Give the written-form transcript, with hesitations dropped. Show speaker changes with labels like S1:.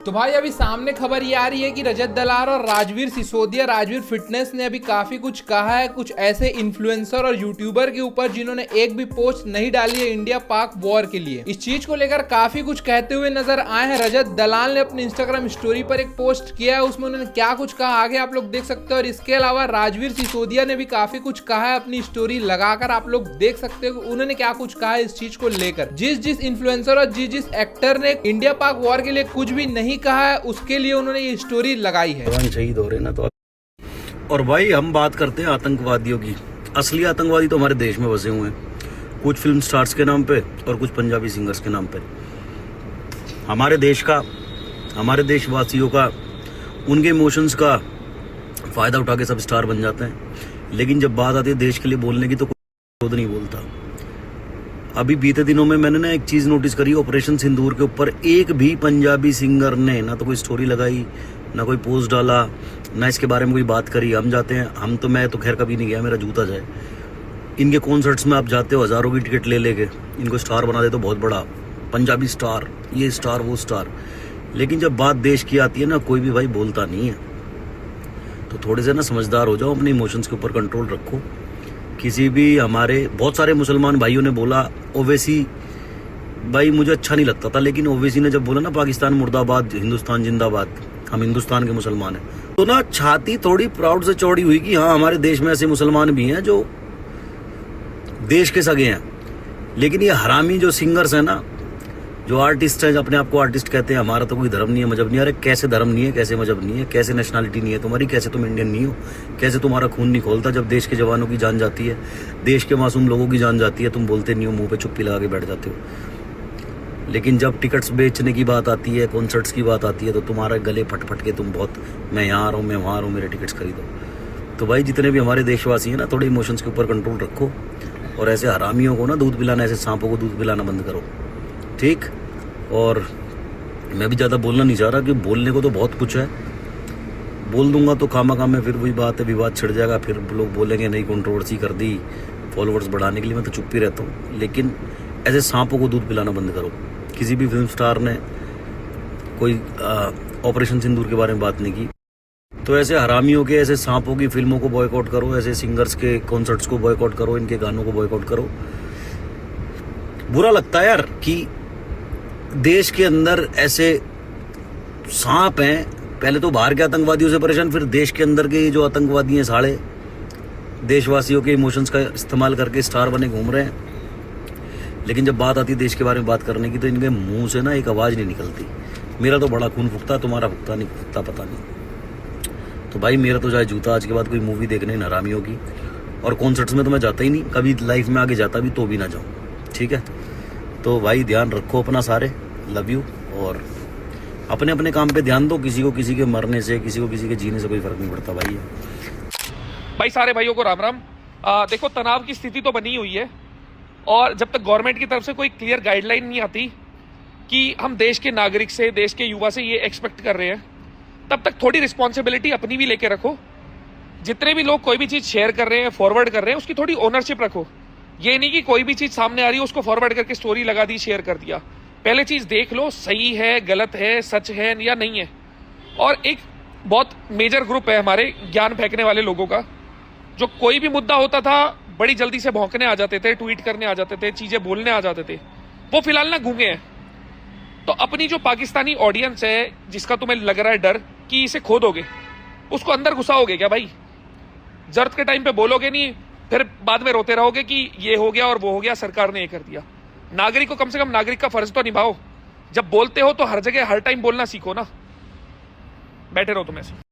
S1: तो भाई अभी सामने खबर ये आ रही है कि रजत दलाल और राजवीर सिसोदिया, राजवीर फिटनेस ने अभी काफी कुछ कहा है कुछ ऐसे इन्फ्लुएंसर और यूट्यूबर के ऊपर जिन्होंने एक भी पोस्ट नहीं डाली है इंडिया पाक वॉर के लिए। इस चीज को लेकर काफी कुछ कहते हुए नजर आए हैं। रजत दलाल ने अपने इंस्टाग्राम स्टोरी पर एक पोस्ट किया है, उसमें उन्होंने क्या कुछ कहा आगे आप लोग देख सकते हो। और इसके अलावा राजवीर सिसोदिया ने भी काफी कुछ कहा है अपनी स्टोरी लगाकर, आप लोग देख सकते हो उन्होंने क्या कुछ कहा है इस चीज को लेकर। जिस इन्फ्लुएंसर और जिस एक्टर ने इंडिया पाक वॉर के लिए कुछ भी नहीं कहा है उसके लिए उन्होंने ये स्टोरी लगाई है।
S2: शहीद हो रहे ना तो। और भाई हम बात करते हैं आतंकवादियों की। असली आतंकवादी तो हमारे देश में बसे हुए हैं, कुछ फिल्म स्टार्स के नाम पे और कुछ पंजाबी सिंगर्स के नाम पे। हमारे देश का, हमारे देशवासियों का, उनके इमोशंस का फायदा उठा के सब स्टार बन जाते हैं, लेकिन जब बात आती है देश के लिए बोलने की तो कोई खुद नहीं बोलता। अभी बीते दिनों में मैंने ना एक चीज नोटिस करी, ऑपरेशन सिंदूर के ऊपर एक भी पंजाबी सिंगर ने ना तो कोई स्टोरी लगाई, ना कोई पोस्ट डाला, ना इसके बारे में कोई बात करी। हम जाते हैं, मैं तो खैर कभी नहीं गया, मेरा जूता जाए। इनके कॉन्सर्ट्स में आप जाते हो हजारों की टिकट ले लेके, इनको स्टार बना देते हो, बहुत बड़ा पंजाबी स्टार, ये स्टार वो स्टार। लेकिन जब बात देश की आती है ना, कोई भी भाई बोलता नहीं है। तो थोड़े से ना समझदार हो जाओ, अपने इमोशंस के ऊपर कंट्रोल रखो। किसी भी, हमारे बहुत सारे मुसलमान भाइयों ने बोला ओवैसी भाई मुझे अच्छा नहीं लगता था, लेकिन ओवैसी ने जब बोला ना पाकिस्तान मुर्दाबाद हिंदुस्तान जिंदाबाद, हम हिंदुस्तान के मुसलमान हैं, तो ना छाती थोड़ी प्राउड से चौड़ी हुई कि हाँ हमारे देश में ऐसे मुसलमान भी हैं जो देश के सगे हैं। लेकिन ये हरामी जो सिंगर्स हैं ना, जो आर्टिस्ट हैं, अपने आप को आर्टिस्ट कहते हैं, हमारा तो कोई धर्म नहीं है, मजहब नहीं है। अरे कैसे धर्म नहीं है, कैसे मजहब नहीं है, कैसे नेशनलिटी नहीं है तुम्हारी, कैसे तुम इंडियन नहीं हो, कैसे तुम्हारा खून नहीं खोलता जब देश के जवानों की जान जाती है, देश के मासूम लोगों की जान जाती है, तुम बोलते नहीं हो, मुंह पे चुप्पी लगा के बैठ जाते हो। लेकिन जब टिकट्स बेचने की बात आती है, कॉन्सर्ट्स की बात आती है, तो तुम्हारा गले फट के तुम बहुत, मैं यहाँ आ रहा हूँ, मैं वहाँ आ रहा हूँ, मेरे टिकट्स खरीदो। तो भाई जितने भी हमारे देशवासी हैं ना, थोड़े इमोशंस के ऊपर कंट्रोल रखो और ऐसे हरामियों को ना दूध पिलाना, ऐसे सांपों को दूध पिलाना बंद करो, ठीक। और मैं भी ज़्यादा बोलना नहीं चाह रहा कि बोलने को तो बहुत कुछ है, बोल दूंगा तो खामा में फिर वही बात है, विवाद छिड़ जाएगा, फिर लोग बोलेंगे नहीं कंट्रोवर्सी कर दी फॉलोअर्स बढ़ाने के लिए। मैं तो चुप ही रहता हूँ, लेकिन ऐसे सांपों को दूध पिलाना बंद करो। किसी भी फिल्म स्टार ने कोई ऑपरेशन सिंदूर के बारे में बात नहीं की, तो ऐसे हरामियों के, ऐसे सांपों की फिल्मों को बॉयकॉट करो, ऐसे सिंगर्स के कॉन्सर्ट्स को बॉयकॉट करो, इनके गानों को बॉयकॉट करो। बुरा लगता है यार कि देश के अंदर ऐसे सांप हैं, पहले तो बाहर के आतंकवादियों से परेशान, फिर देश के अंदर के जो आतंकवादी हैं साले देशवासियों के इमोशंस का इस्तेमाल करके स्टार बने घूम रहे हैं। लेकिन जब बात आती है देश के बारे में बात करने की, तो इनके मुंह से ना एक आवाज़ नहीं निकलती। मेरा तो बड़ा खून फूकता, तुम्हारा फूकता नहीं फूकता पता नहीं। तो भाई मेरा तो जाए जूता आज के बाद कोई मूवी देखने इन हरामियों की। और कॉन्सर्ट्स में तो मैं जाता ही नहीं, कभी लाइफ में आगे जाता भी तो भी ना जाऊँ, ठीक है। तो भाई ध्यान रखो अपना सारे, लव यू। और अपने अपने काम पे ध्यान दो, किसी को किसी के मरने से, किसी को किसी के जीने से कोई फर्क नहीं पड़ता
S3: भाई सारे भाइयों को राम राम। देखो तनाव की स्थिति तो बनी हुई है, और जब तक गवर्नमेंट की तरफ से कोई क्लियर गाइडलाइन नहीं आती कि हम देश के नागरिक से, देश के युवा से ये एक्सपेक्ट कर रहे हैं, तब तक थोड़ी रिस्पॉन्सिबिलिटी अपनी भी लेके रखो। जितने भी लोग कोई भी चीज़ शेयर कर रहे हैं, फॉरवर्ड कर रहे हैं, उसकी थोड़ी ओनरशिप रखो। ये नहीं कि कोई भी चीज़ सामने आ रही है उसको फॉरवर्ड करके स्टोरी लगा दी, शेयर कर दिया। पहले चीज़ देख लो सही है, गलत है, सच है या नहीं है। और एक बहुत मेजर ग्रुप है हमारे ज्ञान फेंकने वाले लोगों का, जो कोई भी मुद्दा होता था बड़ी जल्दी से भौंकने आ जाते थे, ट्वीट करने आ जाते थे, चीज़ें बोलने आ जाते थे। वो फिलहाल ना गूंगे हैं। तो अपनी जो पाकिस्तानी ऑडियंस है, जिसका तुम्हें लग रहा है डर कि इसे खो दोगे, उसको अंदर घुसाओगे क्या भाई? जरूरत के टाइम पे बोलोगे नहीं, फिर बाद में रोते रहोगे कि ये हो गया और वो हो गया, सरकार ने ये कर दिया। नागरिक को कम से कम नागरिक का फर्ज तो निभाओ। जब बोलते हो तो हर जगह हर टाइम बोलना सीखो ना, बैठे रहो तुम ऐसे।